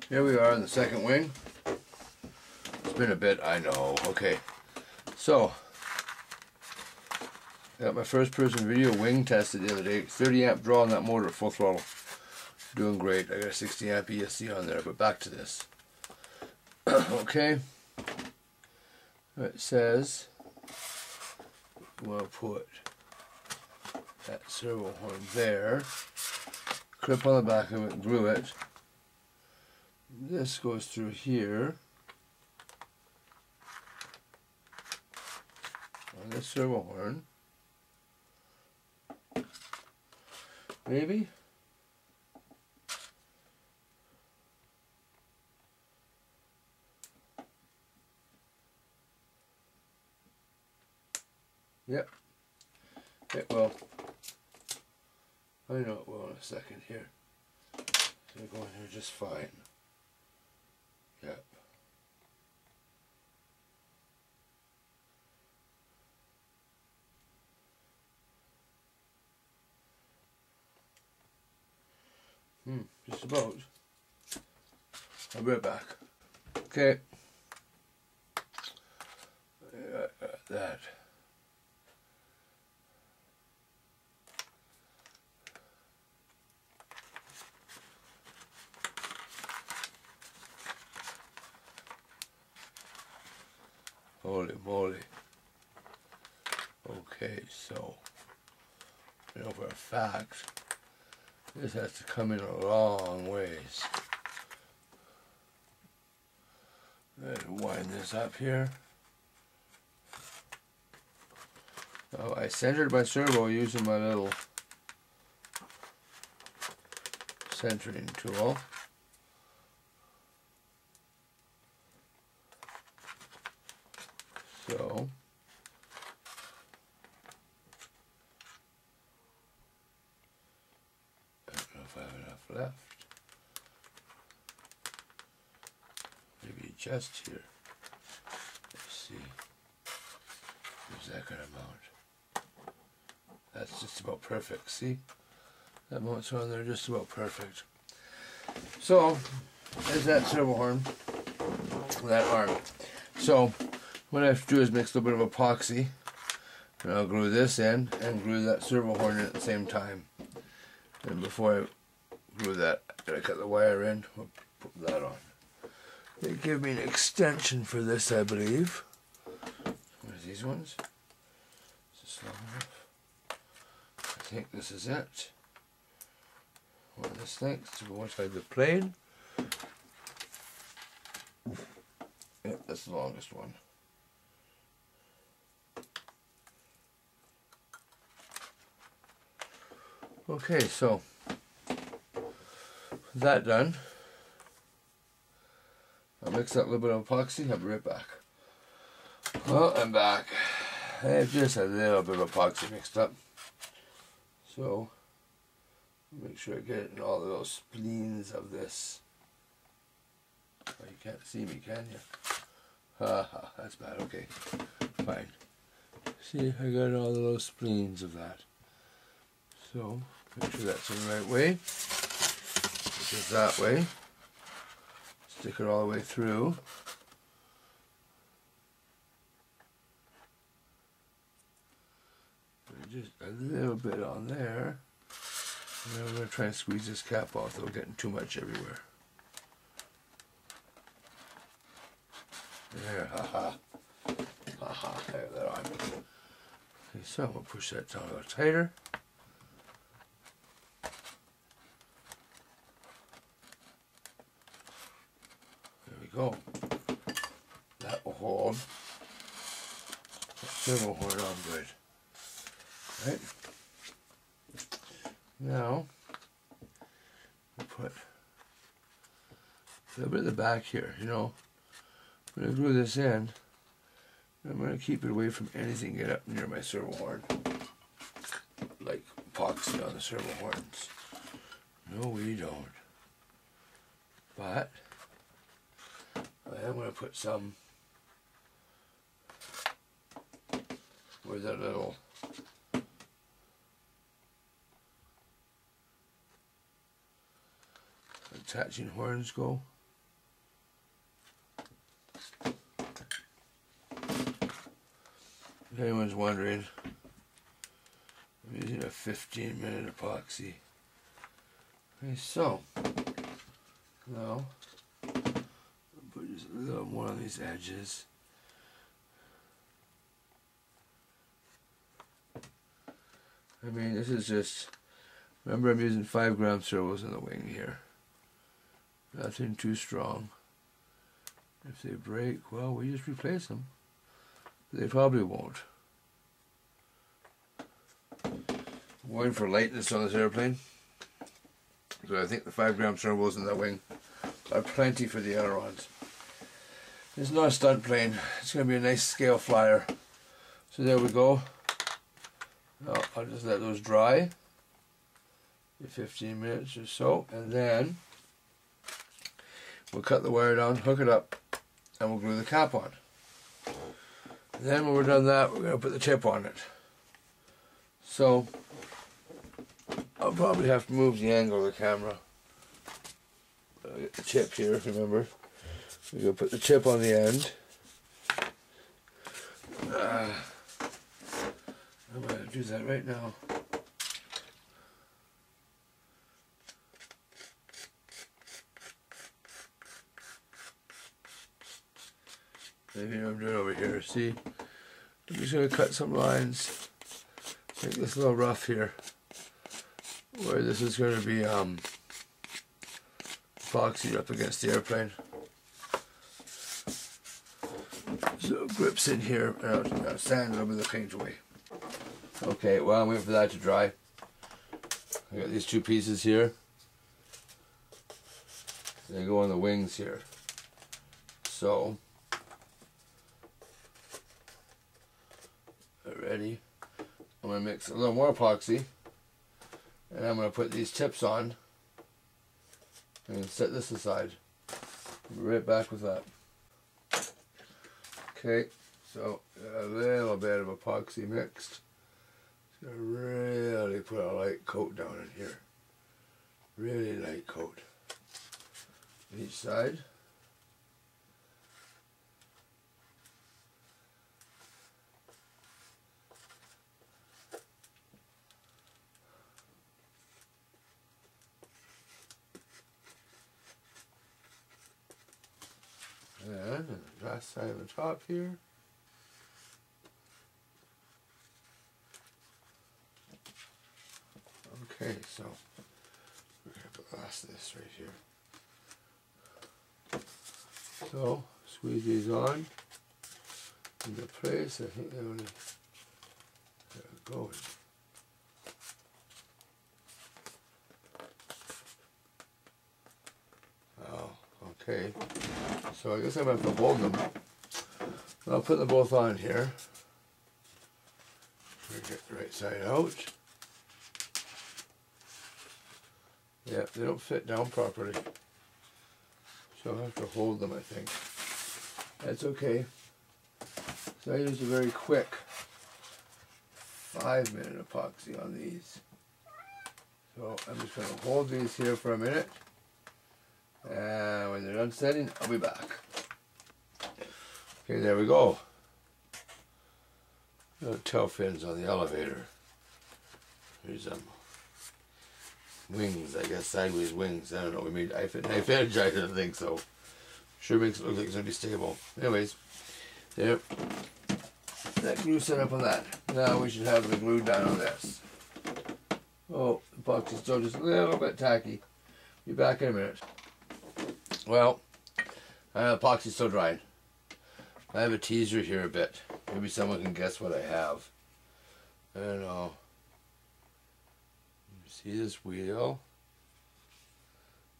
Here we are on the second wing. It's been a bit, I know. Okay, so I got my first person video wing tested the other day. 30 amp draw on that motor at full throttle. Doing great. I got a 60 amp ESC on there, but back to this. Okay, it says we'll put that servo horn there, clip on the back of it and glue it. This goes through here on this servo horn. Maybe? Yep. It will. I know it will in a second here. It's going to go in here just fine. Yep. Just about. I'll be right back. Okay. Got that. Holy moly. Okay, so you know for a fact this has to come in a long ways. Let's wind this up here. Now I centered my servo using my little centering tool. So I don't know if I have enough left. Maybe just here. Let's see. Where's that going to mount? That's just about perfect. See? That mounts on there just about perfect. So there's that servo horn. That arm. So what I have to do is mix a little bit of epoxy, and I'll glue this in and glue that servo horn in at the same time. And before I glue that, I gotta cut the wire in. We'll put that on. They give me an extension for this, I believe. Where's these ones? Is this long enough? I think this is it. One of this length to go inside the plane. Yep, that's the longest one. Okay, so with that done, I'll mix that little bit of epoxy. I'll be right back. Well, I'm back. I have just a little bit of epoxy mixed up. So make sure I get it in all of those spleens of this. Oh, you can't see me, can you? Ha, that's bad. Okay, fine. See, I got all of those spleens of that. So make sure that's in the right way. Which is that way. Stick it all the way through. And just a little bit on there. And then I'm going to try and squeeze this cap off without getting too much everywhere. There, haha. Haha, there that on. Okay, so I'm going to push that down a little tighter. There we go. That will hold that servo horn on good. Right? Now, we'll put a little bit at the back here, you know. I'm going to glue this in. I'm going to keep it away from anything get up near my servo horn. Like epoxy on the servo horns. No, we don't. But I am going to put some where that little attaching horns go. If anyone's wondering, I'm using a 15-minute epoxy. Okay, so now I'll put just a little more on these edges. I mean, this is just, remember I'm using 5-gram servos in the wing here. Nothing too strong. If they break, well, we just replace them. But they probably won't. I'm waiting for lightness on this airplane. So I think the 5-gram servos in that wing are plenty for the ailerons. It's not a stunt plane. It's going to be a nice scale flyer. So there we go. Now I'll just let those dry for 15 minutes or so, and then we'll cut the wire down, hook it up, and we'll glue the cap on. And then when we're done that, we're going to put the tip on it. So I'll probably have to move the angle of the camera. I'll get the tip here, remember. We're going to put the tip on the end. I'm going to do that right now. Maybe I'm doing over here. See, I'm just going to cut some lines. Make this a little rough here, where this is going to be epoxied up against the airplane. So it grips in here, and I'll sand a little bit of the paint away. Okay, well, I'm waiting for that to dry. I got these two pieces here. They go on the wings here. So, ready. I'm going to mix a little more epoxy, and I'm going to put these tips on and set this aside. I'll be right back with that. Okay, so a little bit of epoxy mixed. Just going to really put a light coat down in here. Really light coat. Each side. And the last side of the top here. Okay, so we're going to put the last of this right here. So squeeze these on into place. I think they're only going. Oh, okay. So I guess I'm going to have to hold them. I'll put them both on here. Get the right side out. Yeah, they don't fit down properly. So I'll have to hold them, I think. That's okay. So I used a very quick 5-minute epoxy on these. So I'm just going to hold these here for a minute. And when they're done setting, I'll be back. Okay, there we go. Little tail fins on the elevator. Here's them. Wings, I guess, sideways wings. I don't know, we made knife edge, I didn't think so. Sure makes it look like it's going to be stable. Anyways, there. That glue set up on that. Now we should have the glue down on this. Oh, the box is still just a little bit tacky. Be back in a minute. Well, the epoxy's still drying. I have a teaser here a bit. Maybe someone can guess what I have. I don't know. See this wheel?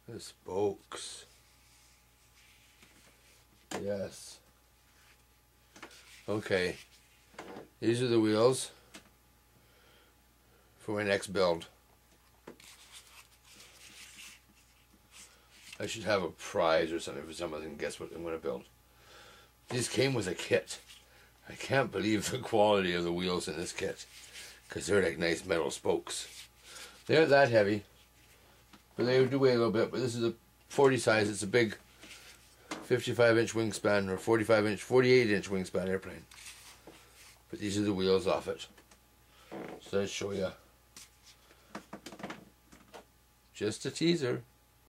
The spokes. Yes. Okay. These are the wheels for my next build. I should have a prize or something for someone who can guess what I'm going to build. These came with a kit. I can't believe the quality of the wheels in this kit, because they're like nice metal spokes. They aren't that heavy, but they do weigh a little bit. But this is a 40 size. It's a big 55-inch wingspan or 48-inch wingspan airplane. But these are the wheels off it. So I'll show you. Just a teaser.